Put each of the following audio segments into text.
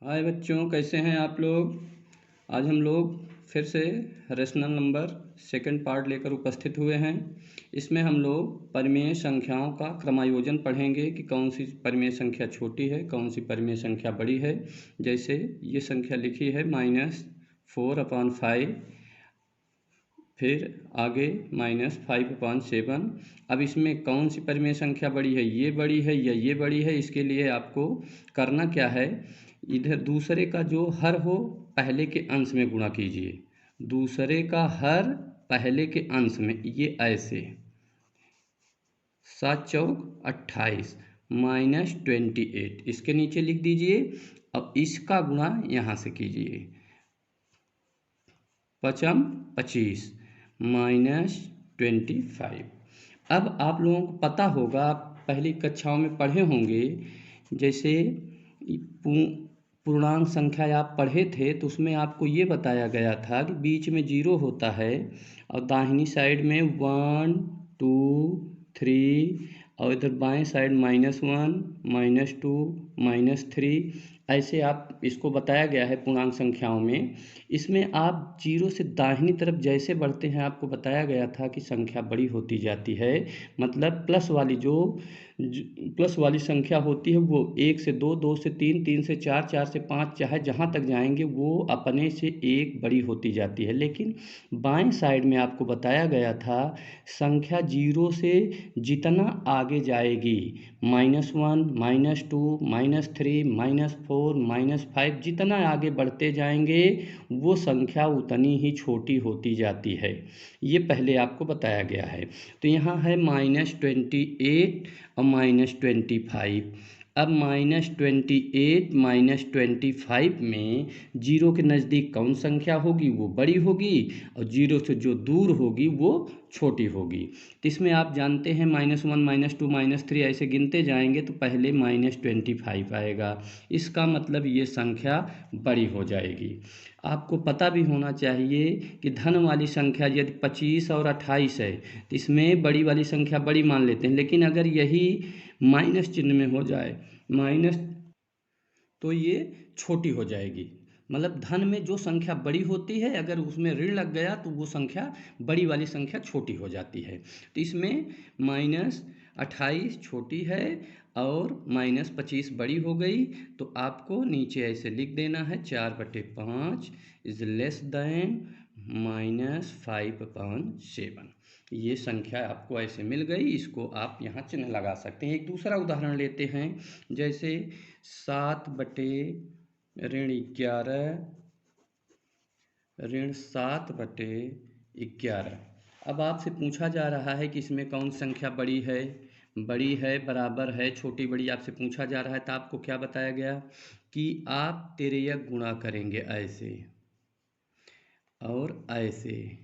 हाय बच्चों, कैसे हैं आप लोग। आज हम लोग फिर से रेशनल नंबर सेकंड पार्ट लेकर उपस्थित हुए हैं। इसमें हम लोग परिमेय संख्याओं का क्रमायोजन पढ़ेंगे कि कौन सी परिमेय संख्या छोटी है, कौन सी परिमेय संख्या बड़ी है। जैसे ये संख्या लिखी है -4/5, फिर आगे -5/7। अब इसमें कौन सी परिमेय संख्या बड़ी है, ये बड़ी है या ये बड़ी है। इसके लिए आपको करना क्या है, इधर दूसरे का जो हर हो पहले के अंश में गुणा कीजिए। दूसरे का हर पहले के अंश में, ये ऐसे 7 चौक 28 -28 इसके नीचे लिख दीजिए। अब इसका गुणा यहाँ से कीजिए, 5 25 -25। अब आप लोगों को पता होगा, आप पहली कक्षाओं में पढ़े होंगे, जैसे पूर्णांक संख्या आप पढ़े थे तो उसमें आपको ये बताया गया था कि बीच में 0 होता है और दाहिनी साइड में 1 2 3 और इधर बाएं साइड -1 -2 -3, ऐसे आप इसको बताया गया है पूर्णांक संख्याओं में। इसमें आप 0 से दाहिनी तरफ जैसे बढ़ते हैं, आपको बताया गया था कि संख्या बड़ी होती जाती है। मतलब प्लस वाली संख्या होती है वो 1 से 2, 2 से 3, 3 से 4, 4 से 5, चाहे जहाँ तक जाएंगे वो अपने से एक बड़ी होती जाती है। लेकिन बाएं साइड में आपको बताया गया था, संख्या 0 से जितना आगे जाएगी, -1 -2 -3 -4 -5, जितना आगे बढ़ते जाएंगे वो संख्या उतनी ही छोटी होती जाती है। ये पहले आपको बताया गया है। तो यहाँ है -28 और -25। अब -28 -25 में 0 के नज़दीक कौन संख्या होगी, वो बड़ी होगी, और 0 से जो दूर होगी वो छोटी होगी। तो इसमें आप जानते हैं -1 -2 -3 ऐसे गिनते जाएंगे तो पहले -25 आएगा। इसका मतलब ये संख्या बड़ी हो जाएगी। आपको पता भी होना चाहिए कि धन वाली संख्या यदि 25 और 28 है तो इसमें बड़ी वाली संख्या बड़ी मान लेते हैं, लेकिन अगर यही माइनस चिन्ह में हो जाए माइनस, तो ये छोटी हो जाएगी। मतलब धन में जो संख्या बड़ी होती है, अगर उसमें ऋण लग गया तो वो संख्या बड़ी वाली संख्या छोटी हो जाती है। तो इसमें -28 छोटी है और -25 बड़ी हो गई। तो आपको नीचे ऐसे लिख देना है, 4/5 इज लेस दैन -5/7। ये संख्या आपको ऐसे मिल गई। इसको आप यहाँ चिन्ह लगा सकते हैं। एक दूसरा उदाहरण लेते हैं, जैसे 7/11 -7/11। अब आपसे पूछा जा रहा है कि इसमें कौन संख्या बड़ी है, बराबर है, छोटी बड़ी आपसे पूछा जा रहा है। तो आपको क्या बताया गया कि आप तिर्यक गुणा करेंगे ऐसे और ऐसे।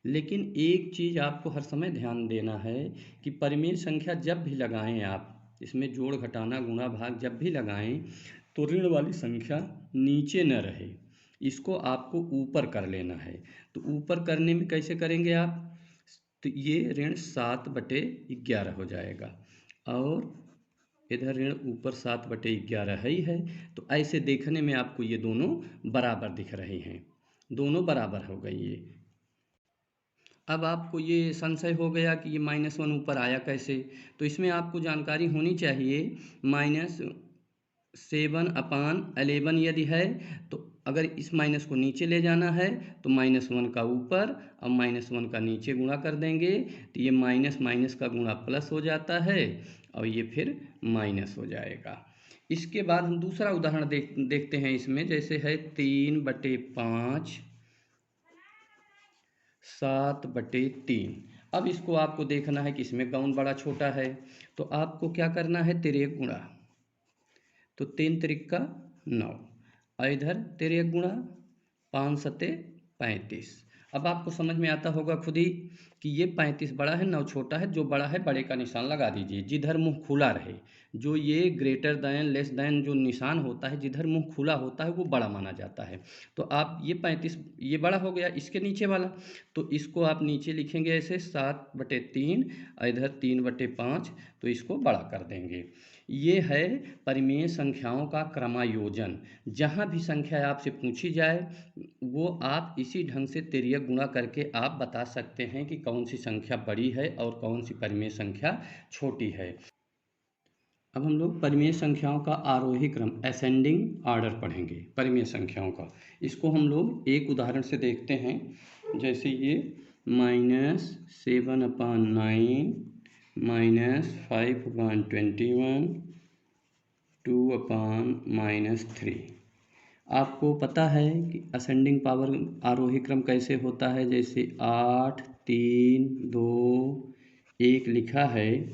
लेकिन एक चीज़ आपको हर समय ध्यान देना है कि परिमेय संख्या जब भी लगाएं, आप इसमें जोड़ घटाना गुणा भाग जब भी लगाएं तो ऋण वाली संख्या नीचे न रहे, इसको आपको ऊपर कर लेना है। तो ऊपर करने में कैसे करेंगे आप, तो ये ऋण 7/11 हो जाएगा और इधर ऋण ऊपर 7/11 ही है। तो ऐसे देखने में आपको ये दोनों बराबर दिख रहे हैं, दोनों बराबर हो गई ये। अब आपको ये संशय हो गया कि ये -1 ऊपर आया कैसे। तो इसमें आपको जानकारी होनी चाहिए, -7/11 यदि है तो अगर इस माइनस को नीचे ले जाना है तो -1 का ऊपर और -1 का नीचे गुणा कर देंगे, तो ये माइनस माइनस का गुणा प्लस हो जाता है और ये फिर माइनस हो जाएगा। इसके बाद हम दूसरा उदाहरण देखते हैं इसमें, जैसे है 3/5 7/3। अब इसको आपको देखना है कि इसमें कौन बड़ा छोटा है। तो आपको क्या करना है, तिर्यक गुणा। तो 3 त्रिक 9 और इधर तिर्यक गुणा 5 सते 35। अब आपको समझ में आता होगा खुद ही कि ये 35 बड़ा है, 9 छोटा है। जो बड़ा है बड़े का निशान लगा दीजिए, जिधर मुंह खुला रहे। जो ये ग्रेटर दैन लेस दैन जो निशान होता है, जिधर मुंह खुला होता है वो बड़ा माना जाता है। तो आप ये 35 ये बड़ा हो गया, इसके नीचे वाला, तो इसको आप नीचे लिखेंगे ऐसे 7/3 और इधर 3/5, तो इसको बड़ा कर देंगे। ये है परिमेय संख्याओं का क्रमायोजन। जहाँ भी संख्या आपसे पूछी जाए वो आप इसी ढंग से तिर्यक गुणा करके आप बता सकते हैं कि कौन सी संख्या बड़ी है और कौन सी परिमेय संख्या छोटी है। अब हम लोग परिमेय संख्याओं का आरोही क्रम असेंडिंग ऑर्डर पढ़ेंगे परिमेय संख्याओं का। इसको हम लोग एक उदाहरण से देखते हैं। जैसे ये -7/9 -5/21 2/-3। आपको पता है कि असेंडिंग पावर आरोही क्रम कैसे होता है। जैसे 8 3 2 1 लिखा है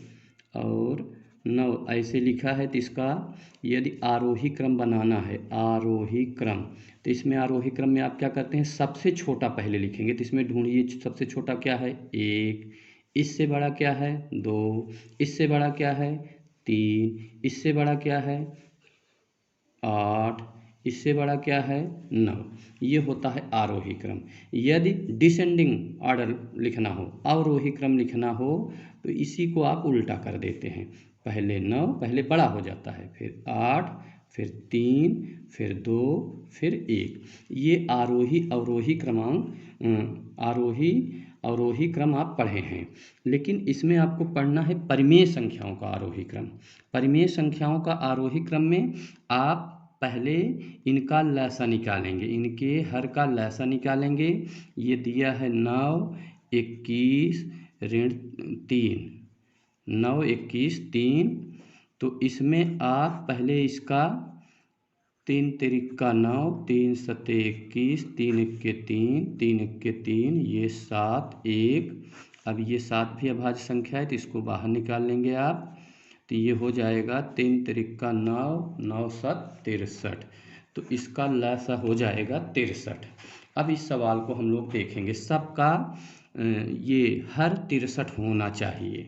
और 9 ऐसे लिखा है, तो इसका यदि आरोही क्रम बनाना है, आरोही क्रम, तो इसमें आरोही क्रम में आप क्या करते हैं, सबसे छोटा पहले लिखेंगे। तो इसमें ढूंढिए सबसे छोटा क्या है, 1, इससे बड़ा क्या है 2, इससे बड़ा क्या है 3, इससे बड़ा क्या है 8, इससे बड़ा क्या है 9। ये होता है आरोही क्रम। यदि डिसेंडिंग ऑर्डर लिखना हो, अवरोही क्रम लिखना हो, तो इसी को आप उल्टा कर देते हैं। पहले 9, पहले बड़ा हो जाता है, फिर 8, फिर 3, फिर 2, फिर 1। ये आरोही अवरोही क्रमांक अवरोही क्रम आप पढ़े हैं। लेकिन इसमें आपको पढ़ना है परिमेय संख्याओं का आरोही क्रम। परिमेय संख्याओं का आरोही क्रम में आप पहले इनका लसा निकालेंगे, इनके हर का लसा निकालेंगे। ये दिया है 9 21 ऋण 3, 9 21 3। तो इसमें आप पहले इसका 3 तिरिका 9, 3 सते 21, 3 इक्के 3, 3 इक्के 3, ये 7 1। अब ये 7 भी अभाज्य संख्या है, तो इसको बाहर निकाल लेंगे आप। तो ये हो जाएगा 3 तिरिका 9, 9 7 63। तो इसका लसा हो जाएगा 63। अब इस सवाल को हम लोग देखेंगे, सबका ये हर 63 होना चाहिए।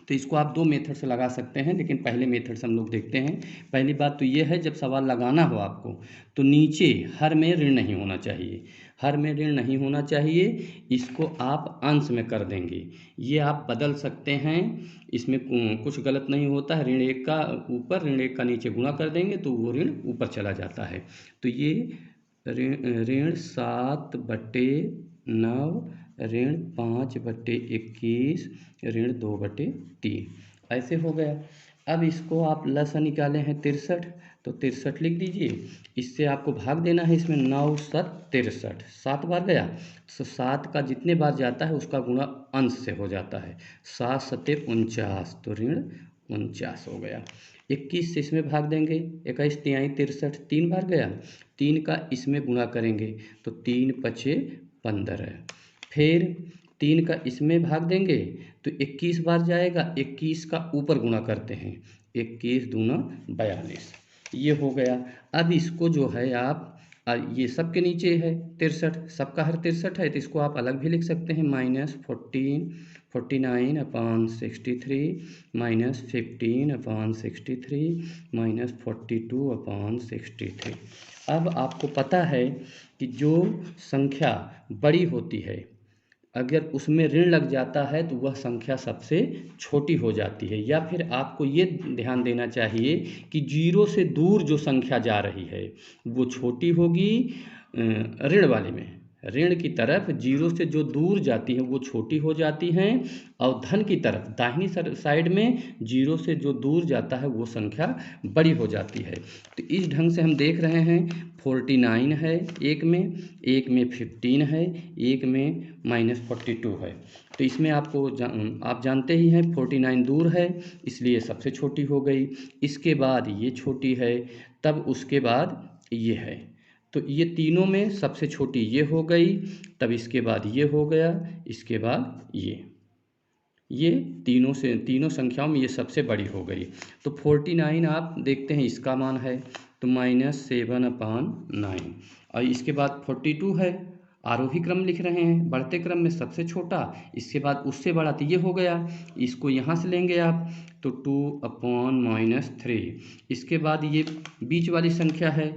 तो इसको आप दो मेथड से लगा सकते हैं, लेकिन पहले मेथड से हम लोग देखते हैं। पहली बात तो ये है, जब सवाल लगाना हो आपको, तो नीचे हर में ऋण नहीं होना चाहिए, हर में ऋण नहीं होना चाहिए। इसको आप अंश में कर देंगे, ये आप बदल सकते हैं, इसमें कुछ गलत नहीं होता है। ऋण 1 का ऊपर, ऋण 1 का नीचे गुणा कर देंगे तो वो ऋण ऊपर चला जाता है। तो ये ऋण 7/9, ऋण 5/21, ऋण 2/3 ऐसे हो गया। अब इसको आप लसा निकाले हैं 63, तो 63 लिख दीजिए। इससे आपको भाग देना है, इसमें 9 7 63, 7 बार गया, तो 7 का जितने बार जाता है उसका गुणा अंश से हो जाता है। 7 सते 49, तो ऋण 49 हो गया। 21 से इसमें भाग देंगे, 21 तिहाई 63, 3 बार गया, 3 का इसमें गुणा करेंगे तो 3 पचे 15। फिर 3 का इसमें भाग देंगे तो 21 बार जाएगा, 21 का ऊपर गुणा करते हैं, 21 दूना 42, ये हो गया। अब इसको जो है आप ये सब के नीचे है 63, सबका हर 63 है, तो इसको आप अलग भी लिख सकते हैं, -49/63 -15/63 -42/63। अब आपको पता है कि जो संख्या बड़ी होती है, अगर उसमें ऋण लग जाता है तो वह संख्या सबसे छोटी हो जाती है। या फिर आपको ये ध्यान देना चाहिए कि 0 से दूर जो संख्या जा रही है वो छोटी होगी ऋण वाले में। ऋण की तरफ 0 से जो दूर जाती है वो छोटी हो जाती हैं, और धन की तरफ दाहिनी साइड में 0 से जो दूर जाता है वो संख्या बड़ी हो जाती है। तो इस ढंग से हम देख रहे हैं, 49 है एक में 15 है, एक में -42 है। तो इसमें आपको आप जानते ही हैं 49 दूर है, इसलिए सबसे छोटी हो गई। इसके बाद ये छोटी है, तब उसके बाद ये है, तो ये तीनों में सबसे छोटी ये हो गई, तब इसके बाद ये हो गया, इसके बाद ये तीनों संख्याओं में ये सबसे बड़ी हो गई। तो 49 आप देखते हैं इसका मान है, तो -7/9। और इसके बाद 42 है, आरोही क्रम लिख रहे हैं, बढ़ते क्रम में सबसे छोटा, इसके बाद उससे बड़ा, तो ये हो गया। इसको यहाँ से लेंगे आप, तो 2/-3। इसके बाद ये बीच वाली संख्या है,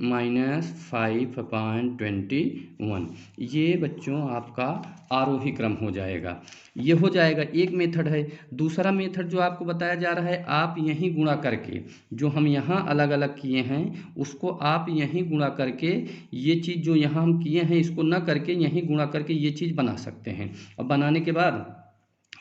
-5/21। ये बच्चों आपका आरोही क्रम हो जाएगा। ये हो जाएगा, एक मेथड है। दूसरा मेथड जो आपको बताया जा रहा है, आप यहीं गुणा करके, जो हम यहाँ अलग अलग किए हैं उसको आप यहीं गुणा करके, ये चीज़ जो यहाँ हम किए हैं इसको ना करके यहीं गुणा करके ये चीज़ बना सकते हैं। और बनाने के बाद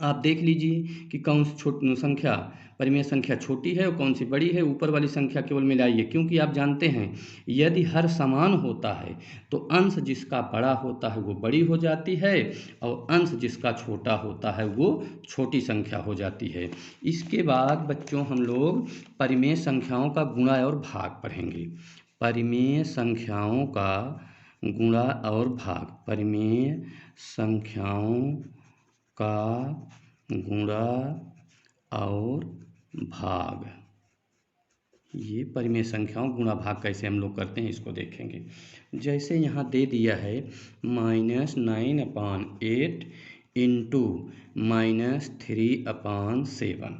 आप देख लीजिए कि कौन सी संख्या, परिमेय संख्या छोटी है और कौन सी बड़ी है। ऊपर वाली संख्या केवल मिलाइए, क्योंकि आप जानते हैं यदि हर समान होता है तो अंश जिसका बड़ा होता है वो बड़ी हो जाती है और अंश जिसका छोटा होता है वो छोटी संख्या हो जाती है। इसके बाद बच्चों हम लोग परिमेय संख्याओं का गुणा और भाग पढ़ेंगे। परिमेय संख्याओं का गुणा और भाग, परिमेय संख्याओं का गुणा और भाग, ये परिमेय संख्याओं गुणा भाग कैसे हम लोग करते हैं इसको देखेंगे। जैसे यहाँ दे दिया है -9/8 इंटू -3/7।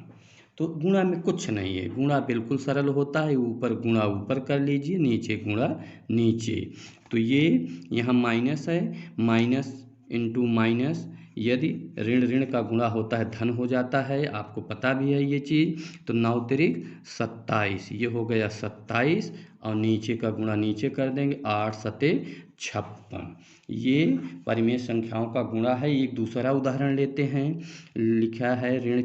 तो गुणा में कुछ नहीं है, गुणा बिल्कुल सरल होता है। ऊपर गुणा ऊपर कर लीजिए, नीचे गुणा नीचे। तो ये यहाँ माइनस है, माइनस इंटू माइनस, यदि ऋण ऋण का गुणा होता है धन हो जाता है, आपको पता भी है ये चीज़। तो 9 तिरिक 27, ये हो गया 27 और नीचे का गुणा नीचे कर देंगे, 8 सते 56। ये परिमेय संख्याओं का गुणा है। एक दूसरा उदाहरण लेते हैं। लिखा है ऋण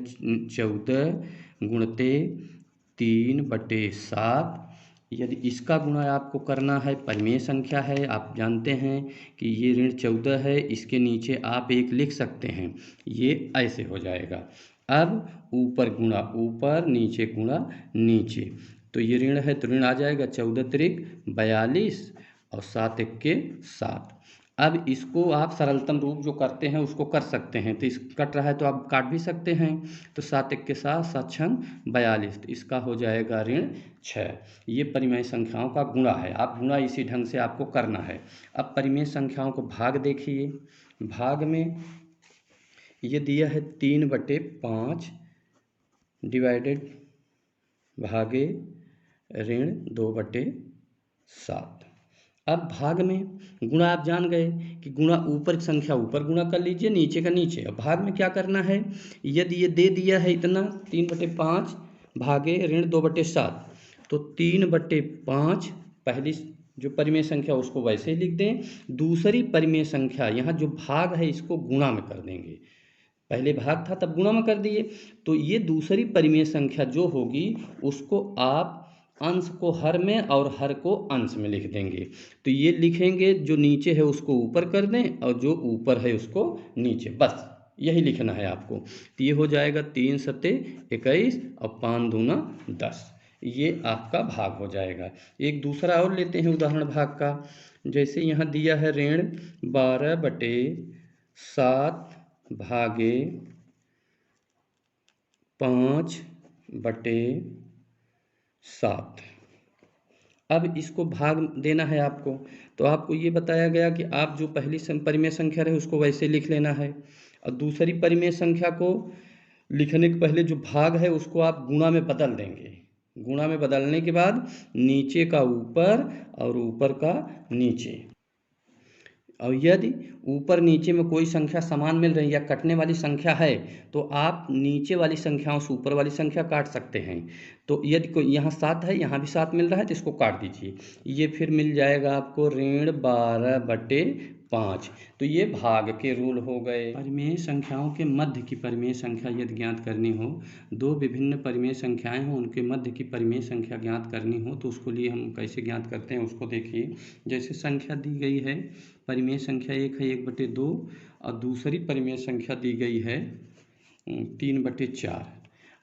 14 गुणते 3/7। यदि इसका गुणा आपको करना है, परिमेय संख्या है, आप जानते हैं कि ये ऋण 14 है, इसके नीचे आप 1 लिख सकते हैं, ये ऐसे हो जाएगा। अब ऊपर गुणा ऊपर, नीचे गुणा नीचे। तो ये ऋण है तो ऋण आ जाएगा, 14 तिरिक 42 और 7 एक्के 7। अब इसको आप सरलतम रूप जो करते हैं उसको कर सकते हैं। तो इस कट रहा है तो आप काट भी सकते हैं। तो 7 एक्के 7, 7 छंग 42, तो इसका हो जाएगा ऋण 6। ये परिमेय संख्याओं का गुणा है। आप गुणा इसी ढंग से आपको करना है। अब परिमेय संख्याओं को भाग देखिए। भाग में ये दिया है 3/5 डिवाइडेड भागे ऋण 2/7। अब भाग में गुणा आप जान गए कि गुणा ऊपर की संख्या ऊपर गुणा कर लीजिए, नीचे का नीचे। अब भाग में क्या करना है, यदि ये दे दिया है इतना 3/5 भागे ऋण 2/7, तो 3/5 पहली जो परिमेय संख्या उसको वैसे ही लिख दें। दूसरी परिमेय संख्या यहाँ जो भाग है इसको गुणा में कर देंगे। पहले भाग था तब गुणा में कर दिए। तो ये दूसरी परिमेय संख्या जो होगी उसको आप अंश को हर में और हर को अंश में लिख देंगे। तो ये लिखेंगे, जो नीचे है उसको ऊपर कर दें और जो ऊपर है उसको नीचे, बस यही लिखना है आपको। तो ये हो जाएगा 3 सते 21 और 5 दूना 10। ये आपका भाग हो जाएगा। एक दूसरा और लेते हैं उदाहरण भाग का। जैसे यहाँ दिया है ऋण 12/7 भागे 5/7। अब इसको भाग देना है आपको। तो आपको ये बताया गया कि आप जो पहली परिमेय संख्या रहे उसको वैसे लिख लेना है और दूसरी परिमेय संख्या को लिखने के पहले जो भाग है उसको आप गुणा में बदल देंगे। गुणा में बदलने के बाद नीचे का ऊपर और ऊपर का नीचे। और यदि ऊपर नीचे में कोई संख्या समान मिल रही है या कटने वाली संख्या है तो आप नीचे वाली संख्याओं से ऊपर वाली संख्या काट सकते हैं। तो यदि कोई यहाँ 7 है, यहाँ भी 7 मिल रहा है तो इसको काट दीजिए। ये फिर मिल जाएगा आपको ऋण 12/5। तो ये भाग के रूल हो गए। परिमेय संख्याओं के मध्य की परिमेय संख्या यदि ज्ञात करनी हो, दो विभिन्न परिमेय संख्याएं हों, उनके मध्य की परिमेय संख्या ज्ञात करनी हो, तो उसको लिए हम कैसे ज्ञात करते हैं उसको देखिए। जैसे संख्या दी गई है, परिमेय संख्या 1 है 1/2 और दूसरी परिमेय संख्या दी गई है 3/4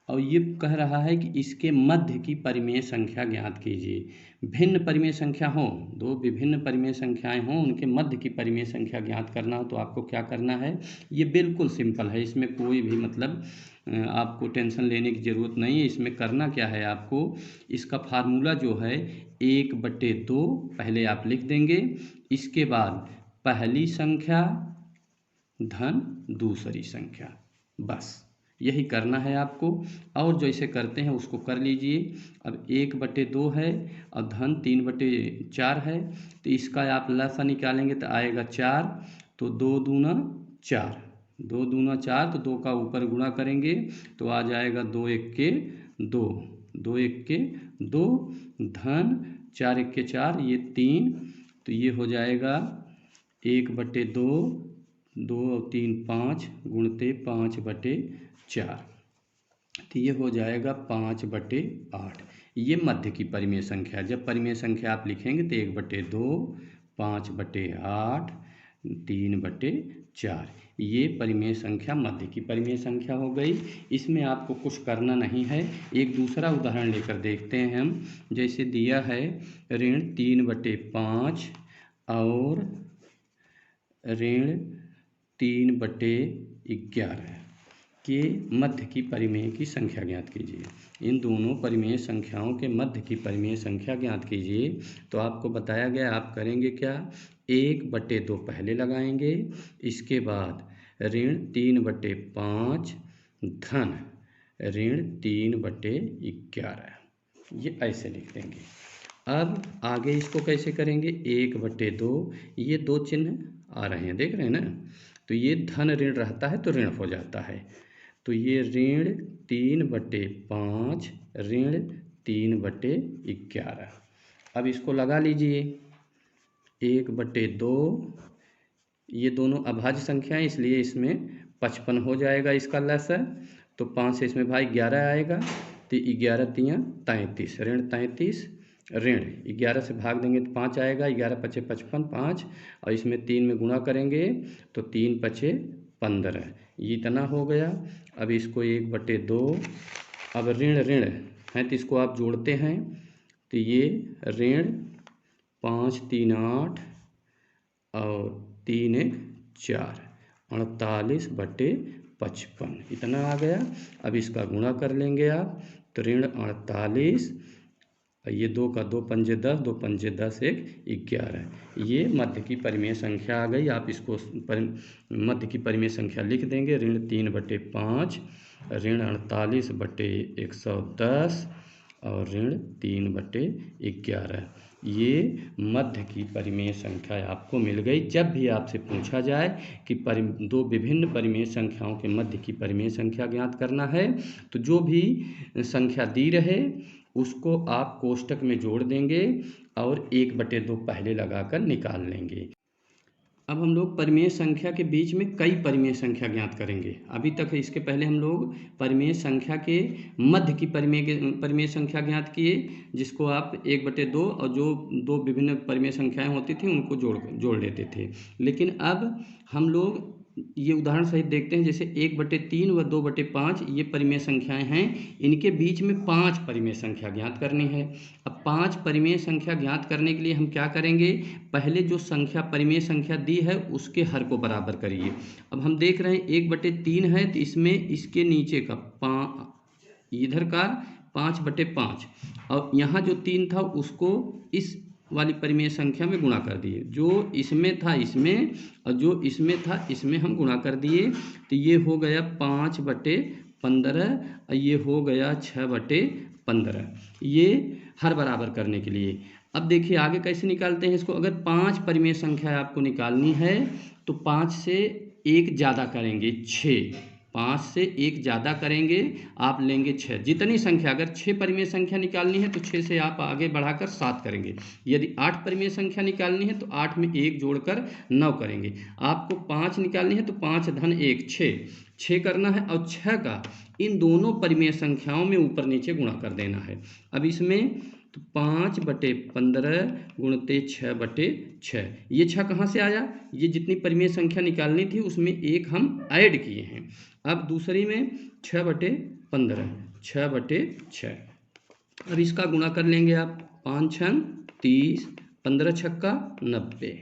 और ये कह रहा है कि इसके मध्य की परिमेय संख्या ज्ञात कीजिए। भिन्न परिमेय संख्या हो, दो विभिन्न परिमेय संख्याएं हों, उनके मध्य की परिमेय संख्या ज्ञात करना हो तो आपको क्या करना है। ये बिल्कुल सिंपल है, इसमें कोई भी मतलब आपको टेंशन लेने की ज़रूरत नहीं है। इसमें करना क्या है आपको, इसका फार्मूला जो है 1/2 पहले आप लिख देंगे। इसके बाद पहली संख्या धन दूसरी संख्या, बस यही करना है आपको। और जैसे करते हैं उसको कर लीजिए। अब 1/2 है और धन 3/4 है, तो इसका आप लसा निकालेंगे तो आएगा 4, तो 2 दूना 4, 2 दूना 4, तो 2 का ऊपर गुणा करेंगे तो आ जाएगा 2 1 2, 2 1 2, धन 4 1 4, ये 3, तो ये हो जाएगा 1/2, 2 और 3 5 गुणते 5/4, तो ये हो जाएगा 5/8। ये मध्य की परिमेय संख्या। जब परिमेय संख्या आप लिखेंगे तो 1/2, 5/8, 3/4, ये परिमेय संख्या मध्य की परिमेय संख्या हो गई। इसमें आपको कुछ करना नहीं है। एक दूसरा उदाहरण लेकर देखते हैं हम। जैसे दिया है ऋण 3/5 और ऋण 3/11 के मध्य की परिमेय की संख्या ज्ञात कीजिए। इन दोनों परिमेय संख्याओं के मध्य की परिमेय संख्या ज्ञात कीजिए। तो आपको बताया गया, आप करेंगे क्या, 1/2 पहले लगाएंगे, इसके बाद ऋण 3/5 धन ऋण 3/11, ये ऐसे लिख देंगे। अब आगे इसको कैसे करेंगे, 1/2, ये 2 चिन्ह आ रहे हैं, देख रहे हैं ना, तो ये धन ऋण रहता है तो ऋण हो जाता है, तो ये ऋण 3/5 ऋण 3/11। अब इसको लगा लीजिए, 1/2, ये दोनों अभाज्य संख्या है इसलिए इसमें 55 हो जाएगा इसका लसा, तो 5 से इसमें भाई 11 आएगा, तो 11 तियाँ 33, ऋण 33, ऋण 11 से भाग देंगे तो 5 आएगा, 11 पचे 55, 5, और इसमें 3 में गुणा करेंगे तो 3 पचे 15, ये इतना हो गया। अब इसको 1/2, अब ऋण ऋण है तो इसको आप जोड़ते हैं, तो ये ऋण 5 3 8 और 3 1 4, 48/55 इतना आ गया। अब इसका गुणा कर लेंगे आप, तो ऋण 48, ये 2 का 2 पंजे 10, 2 पंजे 10, 1 11, ये मध्य की परिमेय संख्या आ गई। आप इसको मध्य की परिमेय संख्या लिख देंगे, ऋण 3/5 ऋण 48/110 और ऋण 3/11, ये मध्य की परिमेय संख्या आपको मिल गई। जब भी आपसे पूछा जाए कि दो विभिन्न परिमेय संख्याओं के मध्य की परिमेय संख्या ज्ञात करना है, तो जो भी संख्या दी रहे उसको आप कोष्टक में जोड़ देंगे और 1/2 पहले लगाकर निकाल लेंगे। अब हम लोग परिमेय संख्या के बीच में कई परिमेय संख्या ज्ञात करेंगे। अभी तक इसके पहले हम लोग परिमेय संख्या के मध्य की परिमेय संख्या ज्ञात किए, जिसको आप 1/2 और जो दो विभिन्न परिमेय संख्याएं होती थी उनको जोड़ लेते थे। लेकिन अब हम लोग ये उदाहरण सहित देखते हैं, जैसे 1/3 व 2/5 ये परिमेय संख्याएं हैं, इनके बीच में 5 परिमेय संख्या ज्ञात करनी है। अब 5 परिमेय संख्या ज्ञात करने के लिए हम क्या करेंगे, पहले जो संख्या परिमेय संख्या दी है उसके हर को बराबर करिए। अब हम देख रहे हैं 1/3 है, तो इसमें इसके नीचे का इधर का 5/5 और यहाँ जो 3 था उसको इस वाली परिमेय संख्या में गुणा कर दिए, जो इसमें था इसमें और जो इसमें था इसमें हम गुणा कर दिए, तो ये हो गया 5/15 और ये हो गया 6/15, ये हर बराबर करने के लिए। अब देखिए आगे कैसे निकालते हैं इसको। अगर 5 परिमेय संख्या आपको निकालनी है तो 5 से 1 ज़्यादा करेंगे 6, 5 से 1 ज़्यादा करेंगे आप लेंगे 6। जितनी संख्या, अगर 6 परिमेय संख्या निकालनी है तो 6 से आप आगे बढ़ाकर 7 करेंगे। यदि 8 परिमेय संख्या निकालनी है तो 8 में 1 जोड़कर 9 करेंगे। आपको 5 निकालनी है तो 5 धन 1 6 करना है और 6 का इन दोनों परिमेय संख्याओं में ऊपर नीचे गुणा कर देना है। अब इसमें तो 5/15 गुणते 6/6, ये 6 कहाँ से आया, ये जितनी परिमेय संख्या निकालनी थी उसमें 1 हम ऐड किए हैं। अब दूसरी में 6/15, 6/6, अब इसका गुणा कर लेंगे आप, 5 छंग 30, 15 छक्का 90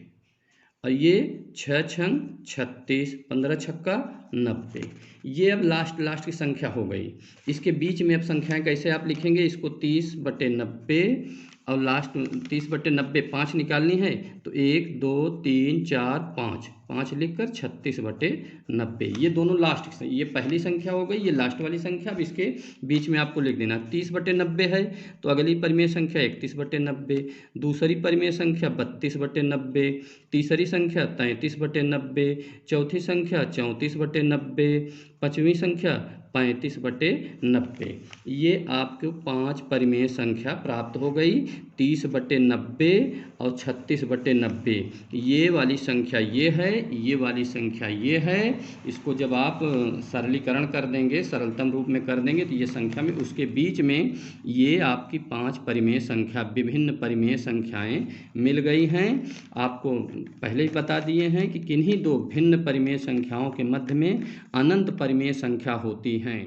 और ये 6 छंग 36, 15 छक्का 90, ये अब लास्ट की संख्या हो गई। इसके बीच में अब संख्याएं कैसे आप लिखेंगे, इसको 30/90 और लास्ट 30/90 5 निकालनी है तो 1 2 3 4 5 5 लिखकर 36/90। ये दोनों लास्ट, ये पहली संख्या हो गई, ये लास्ट वाली संख्या। अब इसके बीच में आपको लिख देना 30/90 है तो अगली परिमेय संख्या 31/90, दूसरी परिमेय संख्या 32/90, तीसरी संख्या 33/90, चौथी संख्या 34/90, पाँचवीं संख्या 35/90। ये आपको 5 परिमेय संख्या प्राप्त हो गई। 30/90 और 36/90, ये वाली संख्या ये है, ये वाली संख्या ये है। इसको जब आप सरलीकरण कर देंगे, सरलतम रूप में कर देंगे तो ये संख्या में उसके बीच में ये आपकी 5 परिमेय संख्या, विभिन्न परिमेय संख्याएं मिल गई हैं। आपको पहले ही बता दिए हैं कि किन्हीं दो भिन्न परिमेय संख्याओं के मध्य में अनंत परिमेय संख्या होती हैं।